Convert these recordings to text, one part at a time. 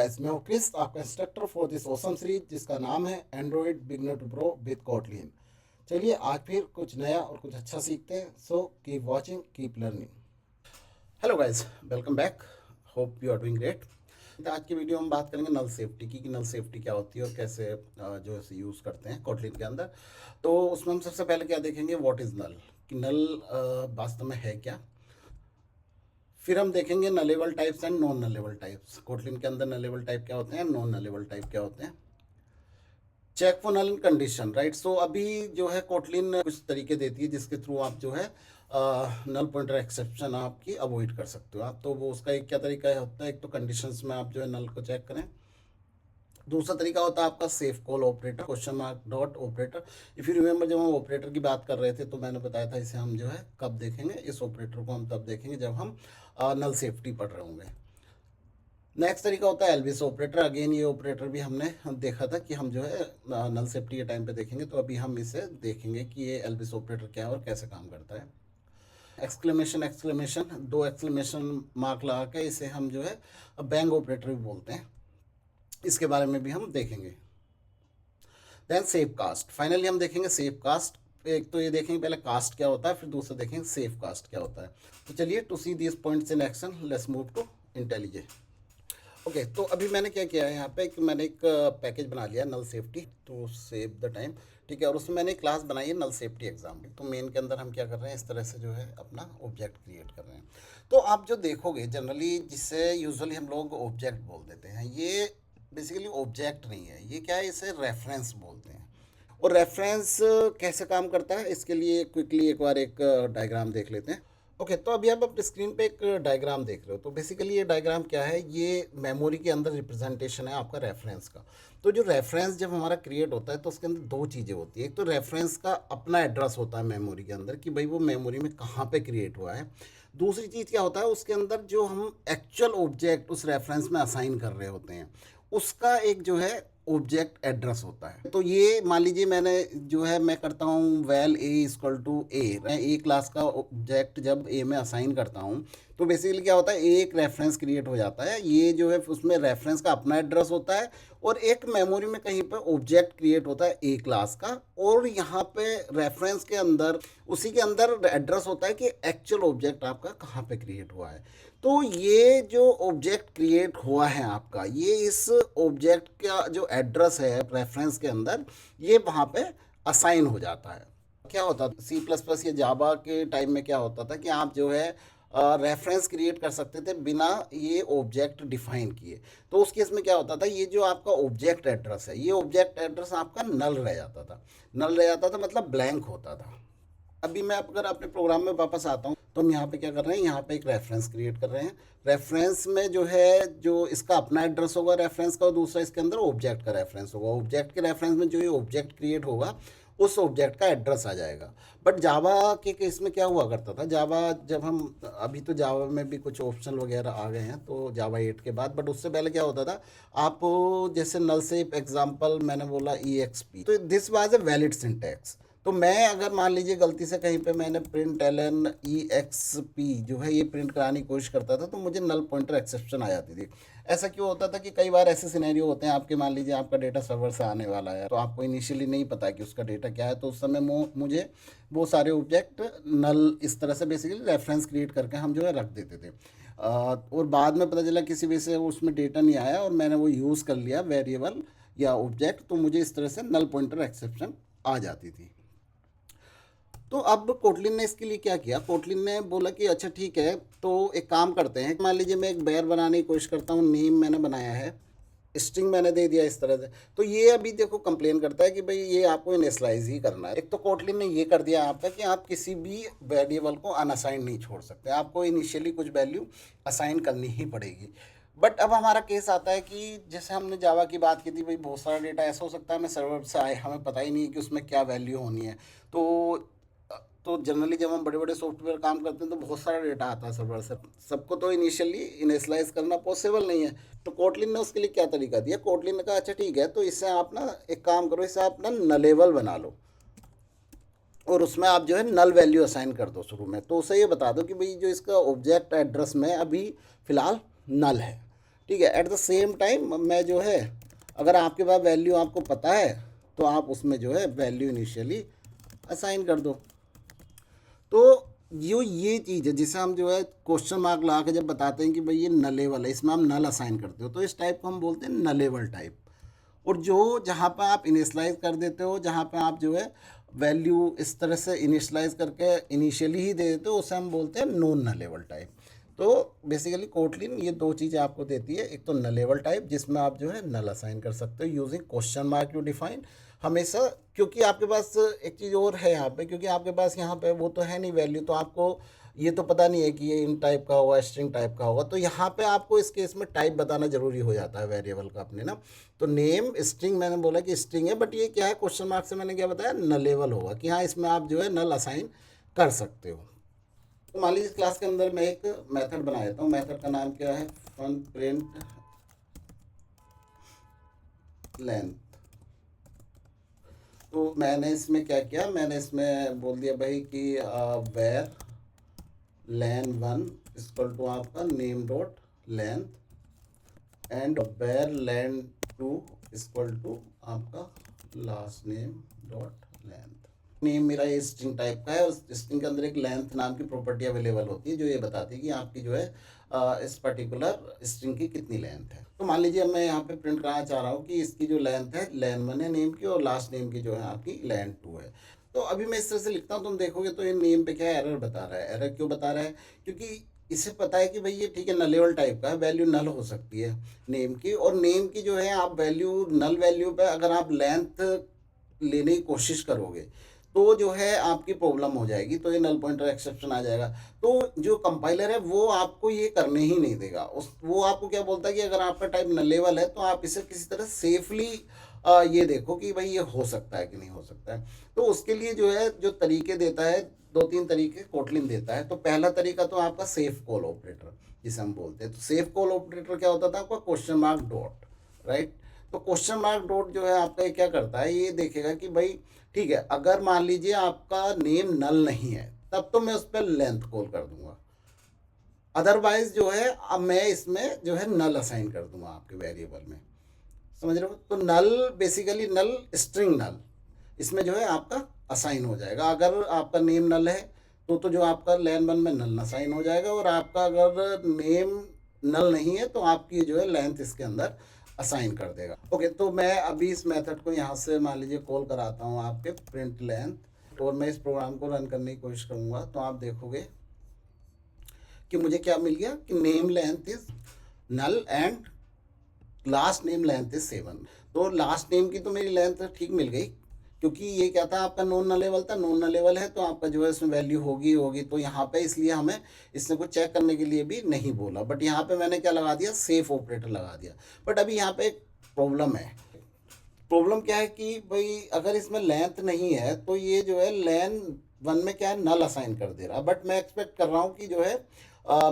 Guys, मैं हूँ Chris, आपका instructor for this awesome series जिसका नाम है Android beginner to pro with Kotlin. चलिए आज फिर कुछ नया और कुछ अच्छा सीखते हैं। So keep watching, keep learning. Hello guys, welcome back. Hope you are doing great. आज की वीडियो हम बात करेंगे नल सेफ्टी की, कि नल सेफ्टी क्या होती है और कैसे जो है यूज़ करते हैं कोटलिन के अंदर। तो उसमें हम सबसे पहले क्या देखेंगे, व्हाट इज़ नल, कि नल वास्तव में है क्या। फिर हम देखेंगे nullable types and non nullable types. Kotlin के अंदर नलेबल टाइप क्या होते हैं, नॉन नलेबल टाइप क्या होते हैं। Check for null condition, right. So अभी जो है कोटलिन कुछ तरीके देती है जिसके थ्रू आप जो है नल पॉइंटर एक्सेप्शन आपकी अवॉइड कर सकते हो आप। तो वो उसका एक क्या तरीका होता है, एक तो कंडीशंस में आप जो है नल को चेक करें। दूसरा तरीका होता है आपका safe call operator, question mark dot operator. If you remember, जब हम ऑपरेटर की बात कर रहे थे तो मैंने बताया था इसे हम जो है कब देखेंगे, इस ऑपरेटर को हम तब देखेंगे जब हम नल सेफ्टी पढ़ रहे होंगे। नेक्स्ट तरीका होता है एल्विस ऑपरेटर। अगेन ये ऑपरेटर भी हमने देखा था कि हम जो है नल सेफ्टी के टाइम पे देखेंगे, तो अभी हम इसे देखेंगे कि ये एल्विस ऑपरेटर क्या है और कैसे काम करता है। एक्सक्लेमेशन, एक्सक्लेमेशन, दो एक्सक्लेमेशन मार्क लगा के इसे हम जो है बैंग ऑपरेटर भी बोलते हैं, इसके बारे में भी हम देखेंगे। देन सेफ कास्ट, फाइनली हम देखेंगे सेफ कास्ट। एक तो ये देखेंगे पहले कास्ट क्या होता है, फिर दूसरा देखेंगे सेफ कास्ट क्या होता है। तो चलिए, to see this points in action let's move to intelligence. Okay, तो अभी मैंने क्या किया है यहाँ पे कि मैंने एक पैकेज बना लिया null safety to save the time, ठीक है। और उसमें मैंने एक क्लास बनाई है नल सेफ्टी एग्जाम की। तो मेन के अंदर हम क्या कर रहे हैं, इस तरह से जो है अपना ऑब्जेक्ट क्रिएट कर रहे हैं। तो आप जो देखोगे जनरली, जिससे यूजुअली हम लोग ऑब्जेक्ट बोल देते हैं, ये बेसिकली ऑब्जेक्ट नहीं है, ये क्या है, इसे रेफरेंस बोलते हैं। और रेफरेंस कैसे काम करता है, इसके लिए क्विकली एक बार एक डायग्राम देख लेते हैं। ओके, तो अभी आप अपनी स्क्रीन पे एक डायग्राम देख रहे हो। तो बेसिकली ये डायग्राम क्या है, ये मेमोरी के अंदर रिप्रेजेंटेशन है आपका रेफरेंस का। तो जो रेफरेंस जब हमारा क्रिएट होता है तो उसके अंदर दो चीज़ें होती है। एक तो रेफरेंस का अपना एड्रेस होता है मेमोरी के अंदर, कि भाई वो मेमोरी में कहाँ पे क्रिएट हुआ है। दूसरी चीज़ क्या होता है, उसके अंदर जो हम एक्चुअल ऑब्जेक्ट उस रेफरेंस में असाइन कर रहे होते हैं, उसका एक जो है ऑब्जेक्ट एड्रेस होता है। तो ये मान लीजिए मैंने जो है मैं करता हूँ वैल ए इक्वल टू ए, मैं ए क्लास का ऑब्जेक्ट जब ए में असाइन करता हूँ तो बेसिकली क्या होता है, एक रेफरेंस क्रिएट हो जाता है। ये जो है उसमें रेफरेंस का अपना एड्रेस होता है और एक मेमोरी में कहीं पर ऑब्जेक्ट क्रिएट होता है ए क्लास का, और यहाँ पे रेफरेंस के अंदर उसी के अंदर एड्रेस होता है कि एक्चुअल ऑब्जेक्ट आपका कहाँ पे क्रिएट हुआ है। तो ये जो ऑब्जेक्ट क्रिएट हुआ है आपका, ये इस ऑब्जेक्ट का जो एड्रेस है रेफरेंस के अंदर, ये वहाँ पे असाइन हो जाता है। क्या होता था सी प्लस प्लस या जावा के टाइम में, क्या होता था कि आप जो है रेफरेंस क्रिएट कर सकते थे बिना ये ऑब्जेक्ट डिफाइन किए। तो उस केस में क्या होता था, ये जो आपका ऑब्जेक्ट एड्रेस है, ये ऑब्जेक्ट एड्रेस आपका नल रह जाता था। नल रह जाता था मतलब ब्लैंक होता था। अभी मैं अगर अपने प्रोग्राम में वापस आता हूँ तो हम यहाँ पे क्या कर रहे हैं, यहाँ पे एक रेफरेंस क्रिएट कर रहे हैं। रेफरेंस में जो है, जो इसका अपना एड्रेस होगा रेफरेंस का, और दूसरा इसके अंदर ऑब्जेक्ट का रेफरेंस होगा। ऑब्जेक्ट के रेफरेंस में जो ये ऑब्जेक्ट क्रिएट होगा उस ऑब्जेक्ट का एड्रेस आ जाएगा। बट जावा के केस में क्या हुआ करता था, जावा जब हम, अभी तो जावा में भी कुछ ऑप्शन वगैरह आ गए हैं तो जावा 8 के बाद, बट उससे पहले क्या होता था, आप जैसे नल से एग्जाम्पल मैंने बोला ई एक्स पी, तो this was a valid syntax. तो मैं अगर मान लीजिए गलती से कहीं पे मैंने print L N E X P जो है ये प्रिंट कराने की कोशिश करता था, तो मुझे नल पॉइंटर एक्सेप्शन आ जाती थी। ऐसा क्यों होता था कि कई बार ऐसे सिनेरियो होते हैं आपके, मान लीजिए आपका डेटा सर्वर से आने वाला है, तो आपको इनिशियली नहीं पता कि उसका डेटा क्या है, तो उस समय मुझे वो सारे ऑब्जेक्ट नल इस तरह से बेसिकली रेफरेंस क्रिएट करके हम जो है रख देते थे। और बाद में पता चला किसी वजह से उसमें डेटा नहीं आया और मैंने वो यूज़ कर लिया वेरिएबल या ऑब्जेक्ट, तो मुझे इस तरह से नल पॉइंटर एक्सेप्शन आ जाती थी। तो अब कोटलिन ने इसके लिए क्या किया, कोटलिन ने बोला कि अच्छा ठीक है, तो एक काम करते हैं, मान लीजिए मैं एक बेयर बनाने की कोशिश करता हूँ, नेम मैंने बनाया है, स्ट्रिंग मैंने दे दिया इस तरह से। तो ये अभी देखो कंप्लेन करता है कि भाई ये आपको इनिशियलाइज ही करना है। एक तो कोटलिन ने ये कर दिया यहाँ पे कि आप किसी भी वेरिएबल को अनअसाइन नहीं छोड़ सकते, आपको इनिशियली कुछ वैल्यू असाइन करनी ही पड़ेगी। बट अब हमारा केस आता है कि जैसे हमने जावा की बात की थी, भाई बहुत सारा डेटा ऐसा हो सकता है हमें सर्वर से आए, हमें पता ही नहीं है कि उसमें क्या वैल्यू होनी है। तो जनरली जब हम बड़े बड़े सॉफ्टवेयर काम करते हैं तो बहुत सारा डेटा आता है सर्वर से, सबको तो इनिशियली इनिशियलाइज करना पॉसिबल नहीं है। तो कोटलिन ने उसके लिए क्या तरीका दिया, कोटलिन ने कहा अच्छा ठीक है, तो इससे आप ना एक काम करो, इससे आप ना नलेबल बना लो और उसमें आप जो है नल वैल्यू असाइन कर दो शुरू में। तो उसे ये बता दो कि भाई जो इसका ऑब्जेक्ट एड्रेस में अभी फ़िलहाल नल है, ठीक है। एट द सेम टाइम मैं जो है, अगर आपके पास वैल्यू आपको पता है तो आप उसमें जो है वैल्यू इनिशियली असाइन कर दो। तो जो ये चीज़ है जिसे हम जो है क्वेश्चन मार्क लगा के जब बताते हैं कि भाई ये नलेबल है, इसमें हम नल असाइन करते हो, तो इस टाइप को हम बोलते हैं नलेबल टाइप। और जो जहाँ पे आप इनिशलाइज कर देते हो, जहाँ पे आप जो है वैल्यू इस तरह से इनिशलाइज करके इनिशियली ही दे देते हो, उसे हम बोलते हैं नॉन नलेबल टाइप। तो बेसिकली कोटलिन ये दो चीज़ें आपको देती है, एक तो नलेबल टाइप जिसमें आप जो है नल असाइन कर सकते हो using question mark you define हमेशा। क्योंकि आपके पास एक चीज़ और है यहाँ पे, क्योंकि आपके पास यहाँ पे वो तो है नहीं वैल्यू, तो आपको ये तो पता नहीं है कि ये इन टाइप का होगा, स्ट्रिंग टाइप का होगा, तो यहाँ पे आपको इस केस में टाइप बताना जरूरी हो जाता है वेरिएबल का अपने ना। तो नेम स्ट्रिंग मैंने बोला कि स्ट्रिंग है, बट ये क्या है, क्वेश्चन मार्क से मैंने क्या बताया, नलेबल होगा कि हाँ इसमें आप जो है नल असाइन कर सकते हो। तो मान लीजिए इस क्लास के अंदर मैं एक मेथड बना देता हूँ, मेथड का नाम क्या है, फन प्रिंट लेंथ। तो मैंने इसमें क्या किया, मैंने इसमें बोल दिया भाई कि where len one equal to आपका name dot length and where len two equal to आपका last name dot length. Name मेरा ये स्ट्रिंग टाइप का है, उस स्ट्रिंग के अंदर एक लेंथ नाम की प्रॉपर्टी अवेलेबल होती है जो ये बताती है कि आपकी जो है इस पर्टिकुलर स्ट्रिंग की कितनी लेंथ है। तो मान लीजिए मैं यहाँ पे प्रिंट कराना चाह रहा हूँ कि इसकी जो लेंथ है लेन वन है नेम की, और लास्ट नेम की जो है आपकी लेन टू है। तो अभी मैं इस तरह से लिखता हूँ, तुम देखोगे तो ये नेम पे क्या एरर बता रहा है। एरर क्यों बता रहा है, क्योंकि इसे पता है कि भाई ये ठीक है नलेबल टाइप का है, वैल्यू नल हो सकती है नेम की, और नेम की जो है आप वैल्यू नल वैल्यू पे अगर आप लेंथ लेने की कोशिश करोगे तो जो है आपकी प्रॉब्लम हो जाएगी, तो ये नल पॉइंटर एक्सेप्शन आ जाएगा। तो जो कंपाइलर है वो आपको ये करने ही नहीं देगा, उस वो आपको क्या बोलता है कि अगर आपका टाइप नलेबल है तो आप इसे किसी तरह सेफली ये देखो कि भाई ये हो सकता है कि नहीं हो सकता है। तो उसके लिए जो है जो तरीके देता है, दो तीन तरीके कोटलिन देता है। तो पहला तरीका तो आपका सेफ कॉल ऑपरेटर जिसे हम बोलते हैं। तो सेफ कॉल ऑपरेटर क्या होता था आपका, क्वेश्चन मार्क डॉट, राइट। तो क्वेश्चन मार्क डॉट जो है आपका ये क्या करता है, ये देखेगा कि भाई ठीक है, अगर मान लीजिए आपका नेम नल नहीं है तब तो मैं उस पर लेंथ कॉल कर दूंगा, अदरवाइज जो है अब मैं इसमें जो है नल असाइन कर दूंगा आपके वेरिएबल में, समझ रहे हो। तो नल बेसिकली नल स्ट्रिंग नल इसमें जो है आपका असाइन हो जाएगा। अगर आपका नेम नल है तो जो आपका लेन वन में नल असाइन हो जाएगा, और आपका अगर नेम नल नहीं है तो आपकी जो है लेंथ इसके अंदर असाइन कर देगा। ओके, तो मैं अभी इस मेथड को यहाँ से मान लीजिए कॉल कराता हूँ आपके प्रिंट लेंथ, और मैं इस प्रोग्राम को रन करने की कोशिश करूँगा। तो आप देखोगे कि मुझे क्या मिल गया कि name length is null and last name length is 7। तो लास्ट नेम की तो मेरी लेंथ ठीक मिल गई, क्योंकि ये क्या था आपका नॉन नलेबल था, नॉन नलेबल है तो आपका जो है इसमें वैल्यू होगी होगी। तो यहाँ पे इसलिए हमें इसने कुछ चेक करने के लिए भी नहीं बोला, बट यहाँ पे मैंने क्या लगा दिया, सेफ ऑपरेटर लगा दिया। बट अभी यहाँ पे एक प्रॉब्लम है। प्रॉब्लम क्या है कि भाई अगर इसमें लेंथ नहीं है तो ये जो है लेन वन में क्या है नल असाइन कर दे रहा है, बट मैं एक्सपेक्ट कर रहा हूँ कि जो है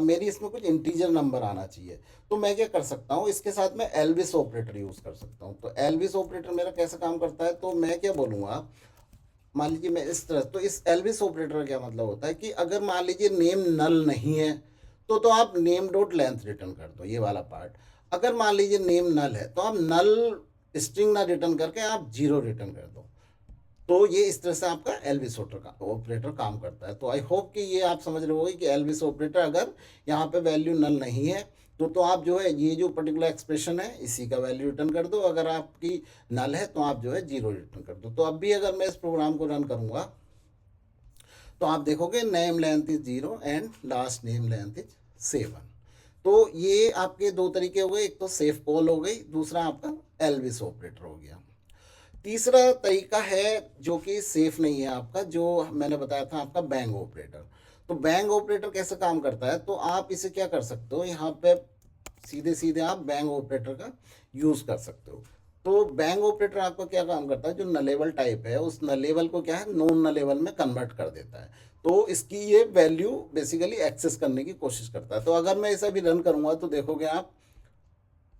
मेरी इसमें कुछ इंटीजर नंबर आना चाहिए। तो मैं क्या कर सकता हूँ, इसके साथ में एल्विस ऑपरेटर यूज़ कर सकता हूँ। तो एल्विस ऑपरेटर मेरा कैसे काम करता है, तो मैं क्या बोलूँगा, मान लीजिए मैं इस तरह, तो इस एल्विस ऑपरेटर का क्या मतलब होता है कि अगर मान लीजिए नेम नल नहीं है तो आप नेम डॉट लेंथ रिटर्न कर दो, ये वाला पार्ट। अगर मान लीजिए नेम नल है तो आप नल स्ट्रिंग ना रिटर्न करके आप जीरो रिटर्न कर दो। तो ये इस तरह से आपका एल्विस ऑपरेटर काम करता है। तो आई होप कि ये आप समझ रहे होगे कि एल्विस ऑपरेटर अगर यहाँ पे वैल्यू नल नहीं है तो आप जो है ये जो पर्टिकुलर एक्सप्रेशन है इसी का वैल्यू रिटर्न कर दो, अगर आपकी नल है तो आप जो है जीरो रिटर्न कर दो। तो अब भी अगर मैं इस प्रोग्राम को रन करूँगा तो आप देखोगे name length is zero and last name length is 7। तो ये आपके दो तरीके हो गए, एक तो सेफ कॉल हो गई, दूसरा आपका एल्विस ऑपरेटर हो गया। तीसरा तरीका है जो कि सेफ नहीं है आपका, जो मैंने बताया था आपका बैंग ऑपरेटर। तो बैंग ऑपरेटर कैसे काम करता है, तो आप इसे क्या कर सकते हो, यहाँ पे सीधे सीधे आप बैंग ऑपरेटर का यूज़ कर सकते हो। तो बैंग ऑपरेटर आपका क्या काम करता है, जो नलेबल टाइप है उस नलेबल को क्या है नॉन नलेबल में कन्वर्ट कर देता है। तो इसकी ये वैल्यू बेसिकली एक्सेस करने की कोशिश करता है। तो अगर मैं इसे भी रन करूँगा तो देखोगे आप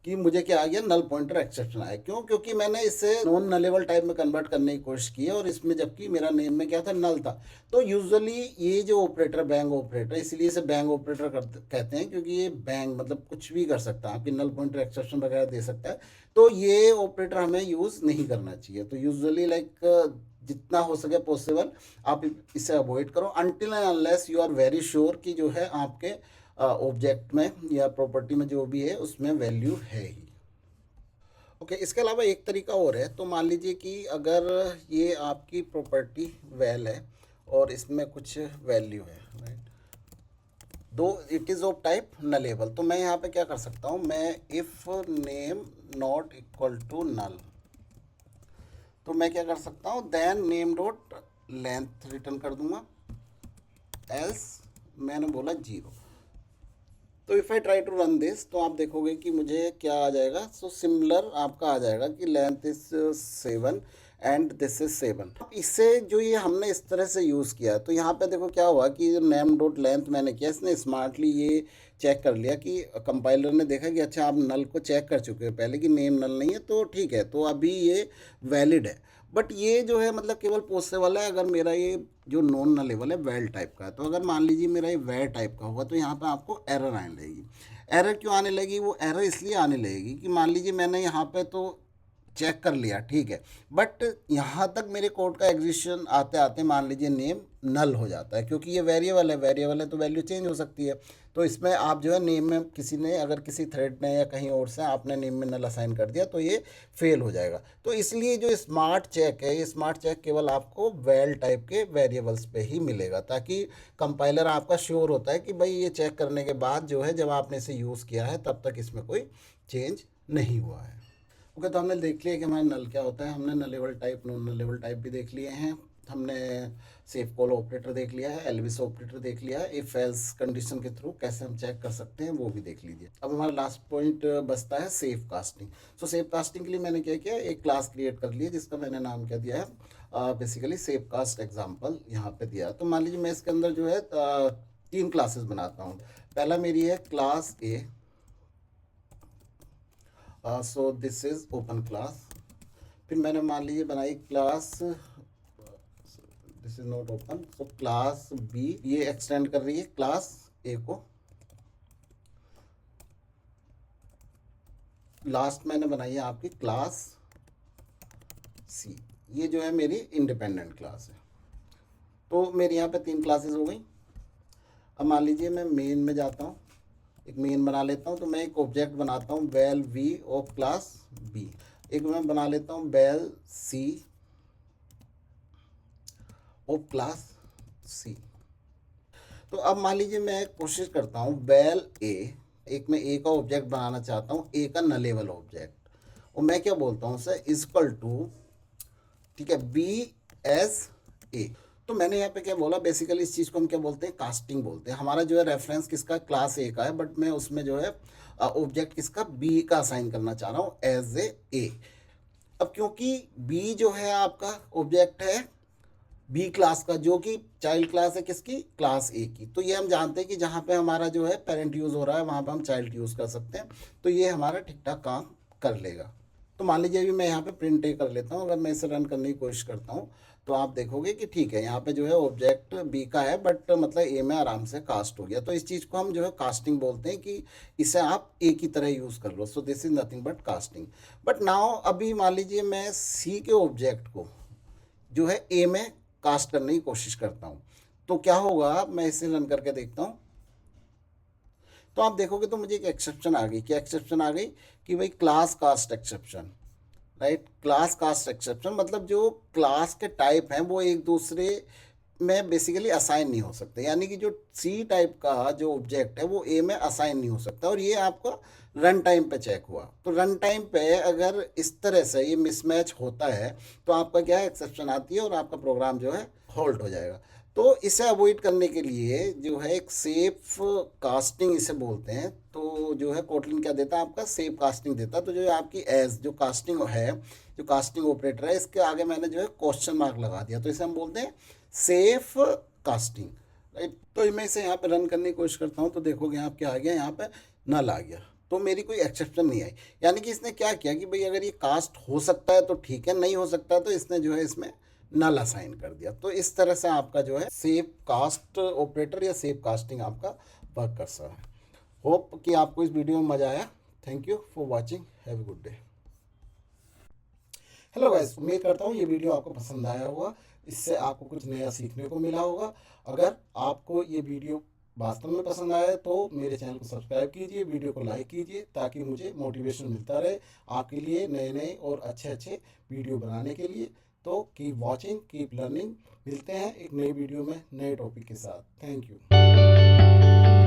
कि मुझे क्या आ गया, नल पॉइंटर एक्सेप्शन आया। क्यों? क्योंकि मैंने इसे नॉन नलेबल टाइप में कन्वर्ट करने की कोशिश की है, और इसमें जबकि मेरा नेम में क्या था, नल था। तो यूजुअली ये जो ऑपरेटर, बैंग ऑपरेटर, इसलिए इसे बैंग ऑपरेटर कहते हैं, क्योंकि ये बैंग मतलब कुछ भी कर सकता है, आपकी नल पॉइंटर एक्सेप्शन वगैरह दे सकता है। तो ये ऑपरेटर हमें यूज़ नहीं करना चाहिए। तो यूजुअली लाइक जितना हो सके पॉसिबल आप इसे अवॉइड करो, until and unless you are very sure कि जो है आपके ऑब्जेक्ट में या प्रॉपर्टी में जो भी है उसमें वैल्यू है ही। ओके, इसके अलावा एक तरीका और है। तो मान लीजिए कि अगर ये आपकी प्रॉपर्टी वेल है और इसमें कुछ वैल्यू है, right, though it is of type nullable, तो मैं यहाँ पे क्या कर सकता हूँ, मैं if name not equal to null, तो मैं क्या कर सकता हूँ, then name dot length return कर दूंगा, एल्स मैंने बोला 0। तो if I try to run this, तो आप देखोगे कि मुझे क्या आ जाएगा। सो सिमिलर आपका आ जाएगा कि length is 7 and this is 7। इससे जो ये हमने इस तरह से यूज़ किया, तो यहाँ पे देखो क्या हुआ कि नेम डॉट लेंथ मैंने किया, इसने स्मार्टली ये चेक कर लिया कि कंपाइलर ने देखा कि अच्छा आप नल को चेक कर चुके हो पहले कि नेम नल नहीं है, तो ठीक है, तो अभी ये वैलिड है। बट ये जो है मतलब केवल पॉसिबल है अगर मेरा ये जो नॉन नलेबल है वेल टाइप का है। तो अगर मान लीजिए मेरा ये वेल टाइप का होगा, तो यहाँ पे आपको एरर आने लगेगी। एरर क्यों आने लगेगी? वो एरर इसलिए आने लगेगी कि मान लीजिए मैंने यहाँ पे तो चेक कर लिया, ठीक है, बट यहाँ तक मेरे कोड का एग्जीक्यूशन आते आते मान लीजिए नेम नल हो जाता है, क्योंकि ये वेरिएबल है, वेरिएबल है तो वैल्यू चेंज हो सकती है। तो इसमें आप जो है नेम में किसी ने, अगर किसी थ्रेड ने या कहीं और से आपने नेम में नल असाइन कर दिया, तो ये फेल हो जाएगा। तो इसलिए जो स्मार्ट चेक है, ये स्मार्ट चेक केवल आपको वेल टाइप के वेरिएबल्स पे ही मिलेगा, ताकि कंपाइलर आपका श्योर होता है कि भाई ये चेक करने के बाद जो है, जब आपने इसे यूज़ किया है तब तक इसमें कोई चेंज नहीं हुआ है। ओके, तो हमने देख लिया कि हमारा नल क्या होता है। हमने nullable type, non nullable type भी देख लिए हैं। हमने सेफ कॉल ऑपरेटर देख लिया है, एलविस ऑपरेटर देख लिया है, इफ एल्स कंडीशन के थ्रू कैसे हम चेक कर सकते हैं वो भी देख लीजिए। अब हमारा लास्ट पॉइंट बचता है सेफ कास्टिंग। सो सेफ कास्टिंग के लिए मैंने क्या किया, एक क्लास क्रिएट कर लिया जिसका मैंने नाम क्या दिया है, बेसिकली सेफ कास्ट एग्जाम्पल यहाँ पे दिया। तो मान लीजिए मैं इसके अंदर जो है 3 क्लासेस बनाता हूँ। पहला मेरी है class A, so this is open class. फिर मैंने मान लीजिए बनाई class, this is not open, so class B, ये एक्सटेंड कर रही है क्लास ए को। लास्ट मैंने बनाई है आपकी क्लास सी, ये जो है मेरी इंडिपेंडेंट क्लास है। तो मेरे यहाँ पे 3 क्लासेस हो गई। अब मान लीजिए मैं मेन में जाता हूँ, एक मेन बना लेता हूँ। तो मैं एक ऑब्जेक्ट बनाता हूँ val B of class B, एक मैं बना लेता हूँ val C of class C. तो अब मान लीजिए मैं कोशिश करता हूँ बेल ए, एक मैं ए का ऑब्जेक्ट बनाना चाहता हूँ, ए का नलेबल ऑब्जेक्ट, और मैं क्या बोलता हूँ उसे इक्वल टू, ठीक है, बी एस ए। तो मैंने यहाँ पे क्या बोला, बेसिकली इस चीज़ को हम क्या बोलते हैं, कास्टिंग बोलते हैं। हमारा जो है रेफरेंस किसका, क्लास ए का है, बट मैं उसमें जो है ऑब्जेक्ट किसका, बी का असाइन करना चाह रहा हूँ एज ए। अब क्योंकि बी जो है आपका ऑब्जेक्ट है बी क्लास का, जो कि चाइल्ड क्लास है किसकी, क्लास ए की, तो ये हम जानते हैं कि जहाँ पे हमारा जो है पेरेंट यूज़ हो रहा है वहाँ पे हम चाइल्ड यूज़ कर सकते हैं। तो ये हमारा ठीक ठाक काम कर लेगा। तो मान लीजिए अभी मैं यहाँ पे प्रिंट ए कर लेता हूँ। अगर मैं इसे रन करने की कोशिश करता हूँ, तो आप देखोगे कि ठीक है, यहाँ पे जो है ऑब्जेक्ट बी का है, बट मतलब ए में आराम से कास्ट हो गया। तो इस चीज़ को हम जो है कास्टिंग बोलते हैं, कि इसे आप ए की तरह यूज़ कर लो। So this is nothing but casting. But now अभी मान लीजिए मैं सी के ऑब्जेक्ट को जो है ए में कास्ट करने की कोशिश करता हूँ, तो क्या होगा, मैं इसे रन करके देखता हूँ। तो आप देखोगे तो मुझे एक एक्सेप्शन आ गई। क्या एक्सेप्शन आ गई? कि भाई class cast exception, right. Class cast exception मतलब जो क्लास के टाइप हैं वो एक दूसरे में बेसिकली असाइन नहीं हो सकते, यानी कि जो सी टाइप का जो ऑब्जेक्ट है वो ए में असाइन नहीं हो सकता। और ये आपका रन टाइम पे चेक हुआ। तो रन टाइम पे अगर इस तरह से ये मिसमैच होता है, तो आपका क्या है, एक्सेप्शन आती है और आपका प्रोग्राम जो है होल्ड हो जाएगा। तो इसे अवॉइड करने के लिए जो है एक सेफ कास्टिंग इसे बोलते हैं। तो जो है कोटलिन क्या देता है, आपका सेफ कास्टिंग देता है। तो जो आपकी एज जो कास्टिंग है, जो कास्टिंग ऑपरेटर है, इसके आगे मैंने जो है क्वेश्चन मार्क लगा दिया, तो इसे हम बोलते हैं सेफ कास्टिंग, राइट। तो मैं इसे यहाँ पे रन करने की कोशिश करता हूँ, तो देखोगे आप क्या आ गया, यहाँ पे नल आ गया। तो मेरी कोई एक्सेप्शन नहीं आई। यानी कि इसने क्या किया कि भाई अगर ये कास्ट हो सकता है तो ठीक है, नहीं हो सकता है तो इसने जो है इसमें नल असाइन कर दिया। तो इस तरह से आपका जो है सेफ कास्ट ऑपरेटर या सेफ कास्टिंग आपका वर्क कर सकता है। होप कि आपको इस वीडियो में मज़ा आया। Thank you for watching, have a good day. Hello guys, उम्मीद करता हूँ ये वीडियो आपको पसंद आया होगा, इससे आपको कुछ नया सीखने को मिला होगा। अगर आपको ये वीडियो वास्तव में पसंद आया तो मेरे चैनल को सब्सक्राइब कीजिए, वीडियो को लाइक कीजिए, ताकि मुझे मोटिवेशन मिलता रहे आपके लिए नए नए और अच्छे अच्छे वीडियो बनाने के लिए। तो कीप वॉचिंग, कीप लर्निंग। मिलते हैं एक नई वीडियो में नए टॉपिक के साथ। Thank you.